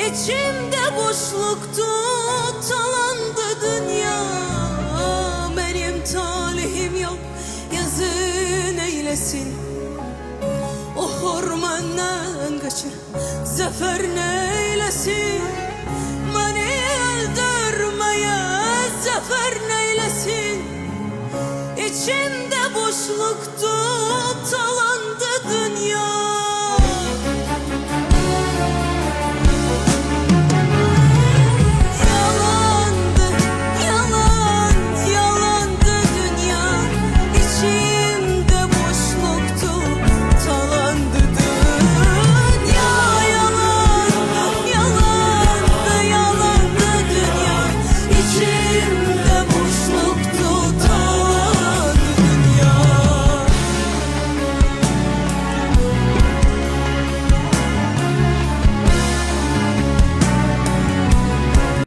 İçimde boşluktu, talandı dünya. Benim talihim yok, yazın eylesin. O hormondan kaçır, zafer neylesin. Beni öldürmeye zafer neylesin. İçimde boşluk